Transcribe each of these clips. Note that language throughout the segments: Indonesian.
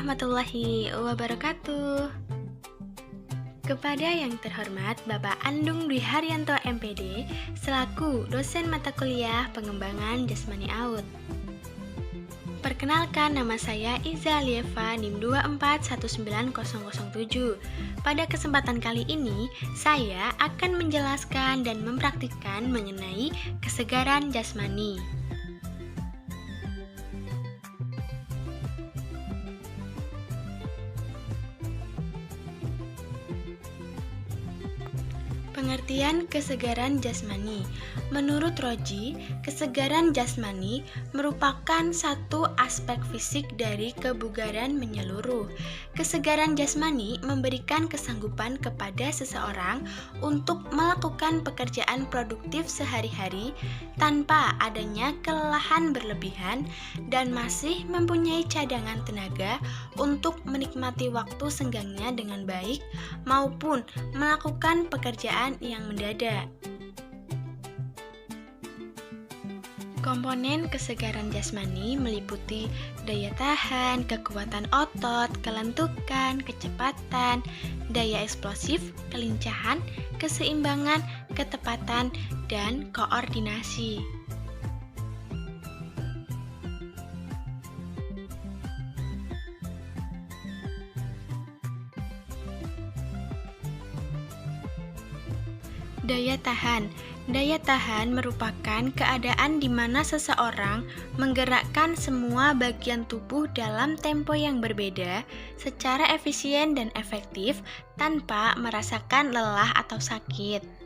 warahmatullahi wabarakatuh. Kepada yang terhormat Bapak Andung Dwi Haryanto MPD selaku dosen mata kuliah pengembangan jasmani AUD. Perkenalkan, nama saya Iza Lieva NIM 2419007. Pada kesempatan kali ini, saya akan menjelaskan dan mempraktikkan mengenai kesegaran jasmani. Pengertian kesegaran jasmani. Menurut Roji, kesegaran jasmani merupakan satu aspek fisik dari kebugaran menyeluruh. Kesegaran jasmani memberikan kesanggupan kepada seseorang untuk melakukan pekerjaan produktif sehari-hari tanpa adanya kelelahan berlebihan dan masih mempunyai cadangan tenaga untuk menikmati waktu senggangnya dengan baik maupun melakukan pekerjaan yang mendadak. Komponen kesegaran jasmani meliputi daya tahan, kekuatan otot, kelentukan, kecepatan, daya eksplosif, kelincahan, keseimbangan, ketepatan, dan koordinasi. Daya tahan. Daya tahan merupakan keadaan di mana seseorang menggerakkan semua bagian tubuh dalam tempo yang berbeda secara efisien dan efektif tanpa merasakan lelah atau sakit.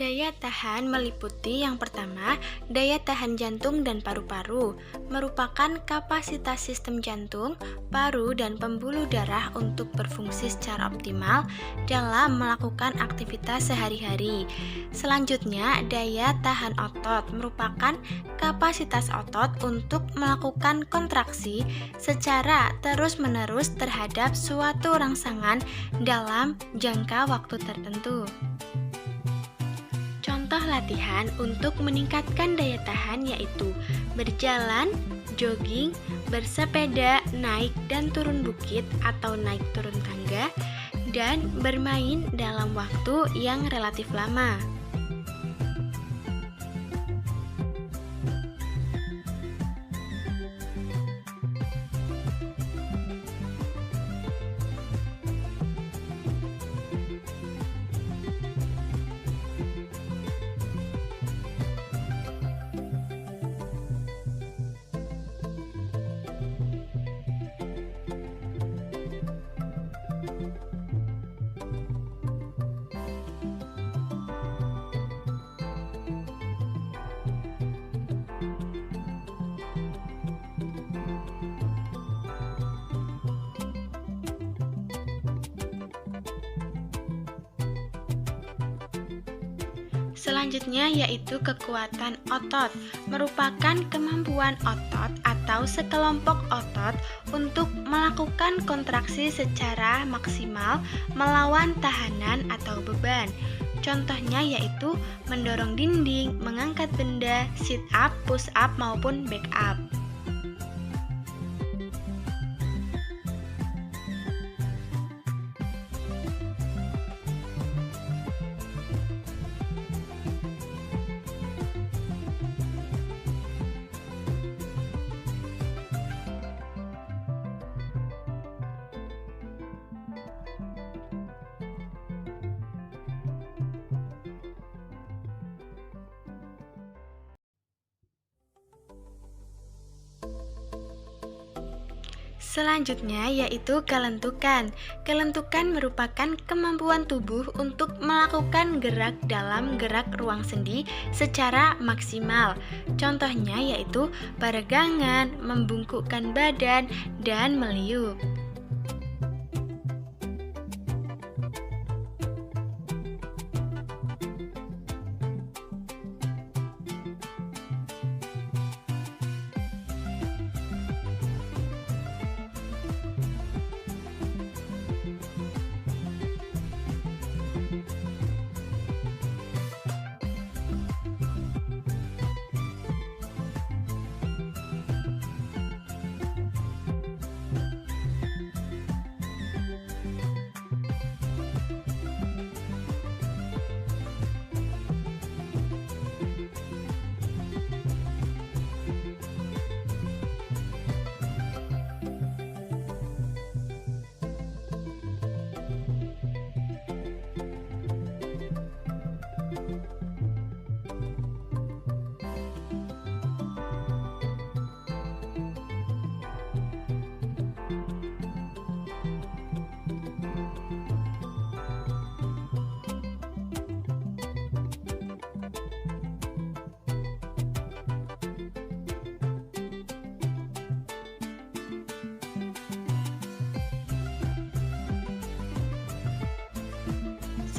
Daya tahan meliputi yang pertama, daya tahan jantung dan paru-paru, merupakan kapasitas sistem jantung, paru, dan pembuluh darah untuk berfungsi secara optimal dalam melakukan aktivitas sehari-hari. Selanjutnya, daya tahan otot merupakan kapasitas otot untuk melakukan kontraksi secara terus-menerus terhadap suatu rangsangan dalam jangka waktu tertentu. Contoh latihan untuk meningkatkan daya tahan yaitu berjalan, jogging, bersepeda, naik dan turun bukit atau naik turun tangga, dan bermain dalam waktu yang relatif lama. Selanjutnya yaitu kekuatan otot, merupakan kemampuan otot atau sekelompok otot untuk melakukan kontraksi secara maksimal melawan tahanan atau beban. Contohnya yaitu mendorong dinding, mengangkat benda, sit up, push up maupun back up. Selanjutnya yaitu kelentukan. Kelentukan merupakan kemampuan tubuh untuk melakukan gerak dalam gerak ruang sendi secara maksimal. Contohnya yaitu peregangan, membungkukkan badan, dan meliuk.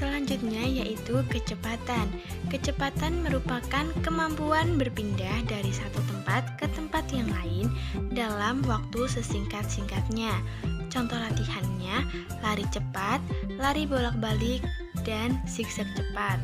Selanjutnya yaitu kecepatan. Kecepatan merupakan kemampuan berpindah dari satu tempat ke tempat yang lain dalam waktu sesingkat-singkatnya. Contoh latihannya, lari cepat, lari bolak-balik, dan zigzag cepat.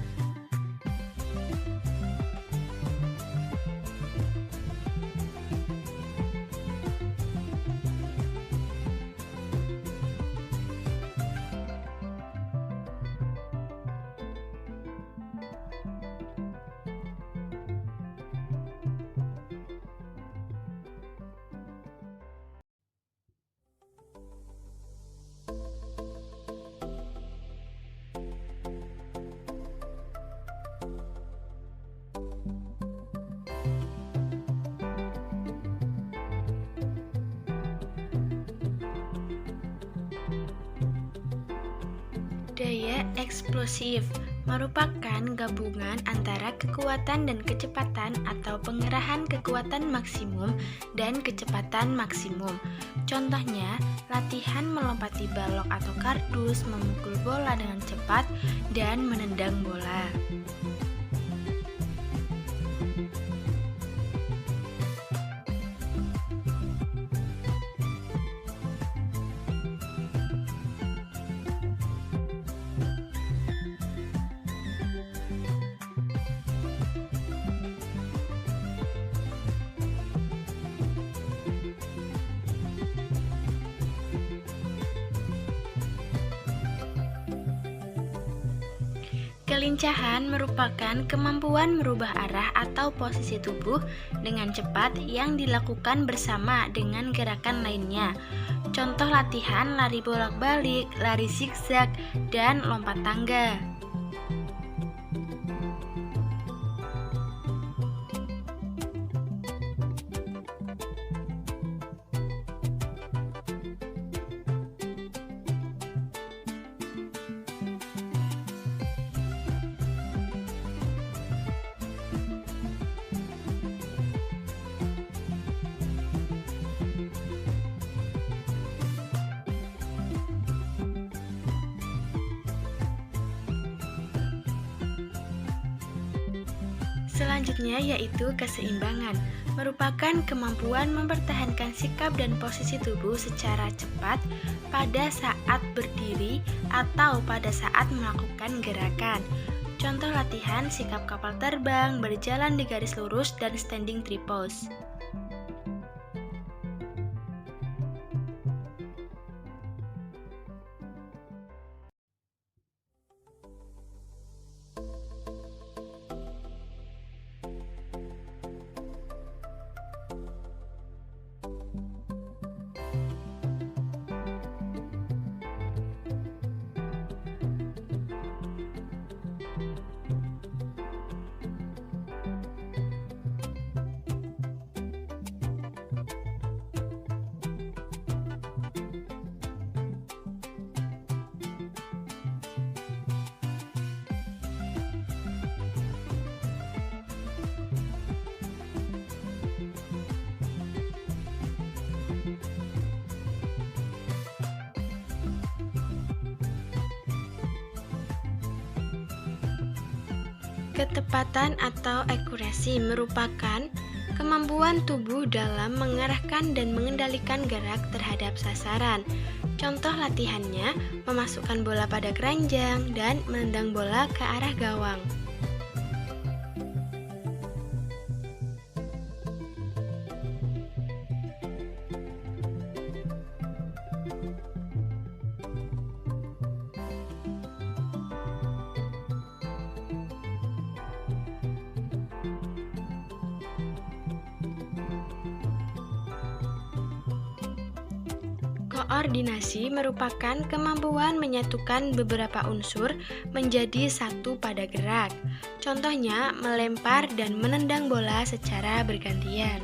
Daya eksplosif merupakan gabungan antara kekuatan dan kecepatan atau pengerahan kekuatan maksimum dan kecepatan maksimum. Contohnya, latihan melompati balok atau kardus, memukul bola dengan cepat, dan menendang bola. Kelincahan merupakan kemampuan merubah arah atau posisi tubuh dengan cepat yang dilakukan bersama dengan gerakan lainnya. Contoh latihan lari bolak-balik, lari zigzag, dan lompat tangga. Selanjutnya yaitu keseimbangan, merupakan kemampuan mempertahankan sikap dan posisi tubuh secara cepat pada saat berdiri atau pada saat melakukan gerakan. Contoh latihan sikap kapal terbang, berjalan di garis lurus, dan standing tripod. Ketepatan atau akurasi merupakan kemampuan tubuh dalam mengarahkan dan mengendalikan gerak terhadap sasaran. Contoh latihannya, memasukkan bola pada keranjang dan menendang bola ke arah gawang. Koordinasi merupakan kemampuan menyatukan beberapa unsur menjadi satu pada gerak. Contohnya, melempar dan menendang bola secara bergantian.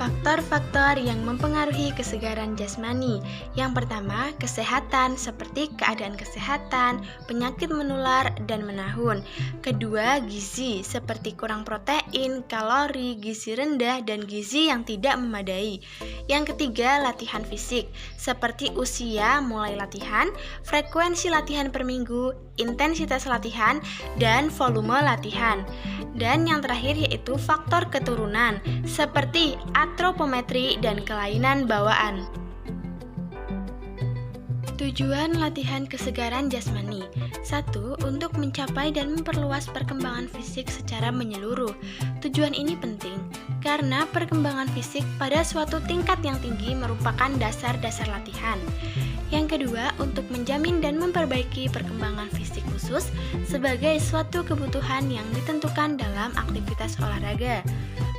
Faktor-faktor yang mempengaruhi kesegaran jasmani. Yang pertama, kesehatan seperti keadaan kesehatan, penyakit menular, dan menahun. Kedua, gizi seperti kurang protein, kalori, gizi rendah, dan gizi yang tidak memadai. Yang ketiga, latihan fisik seperti usia mulai latihan, frekuensi latihan per minggu, intensitas latihan, dan volume latihan. Dan yang terakhir yaitu faktor keturunan seperti antropometri dan kelainan bawaan. Tujuan latihan kesegaran jasmani. 1. Untuk mencapai dan memperluas perkembangan fisik secara menyeluruh. Tujuan ini penting karena perkembangan fisik pada suatu tingkat yang tinggi merupakan dasar-dasar latihan. Yang kedua, untuk menjamin dan memperbaiki perkembangan fisik khusus sebagai suatu kebutuhan yang ditentukan dalam aktivitas olahraga.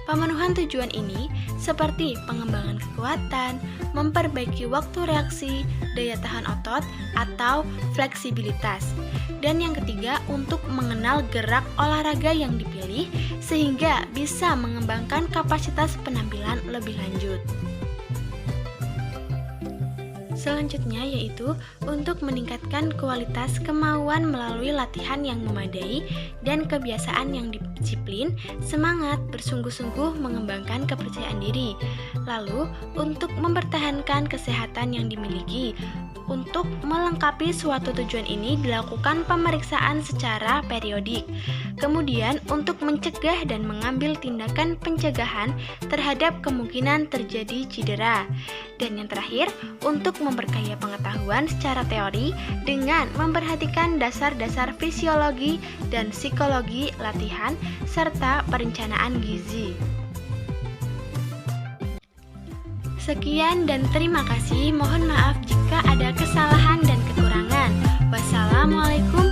Pemenuhan tujuan ini seperti pengembangan kekuatan, memperbaiki waktu reaksi, daya tahan otot, atau fleksibilitas. Dan yang ketiga, untuk mengenal gerak olahraga yang dipilih sehingga bisa mengembangkan kapasitas penampilan lebih lanjut. Selanjutnya yaitu untuk meningkatkan kualitas kemauan melalui latihan yang memadai dan kebiasaan yang disiplin, semangat bersungguh-sungguh mengembangkan kepercayaan diri. Lalu, untuk mempertahankan kesehatan yang dimiliki. Untuk melengkapi suatu tujuan ini dilakukan pemeriksaan secara periodik. Kemudian untuk mencegah dan mengambil tindakan pencegahan terhadap kemungkinan terjadi cedera. Dan yang terakhir, untuk memperkaya pengetahuan secara teori dengan memperhatikan dasar-dasar fisiologi dan psikologi latihan serta perencanaan gizi. Sekian dan terima kasih. Mohon maaf jika ada kesalahan dan kekurangan. Wassalamualaikum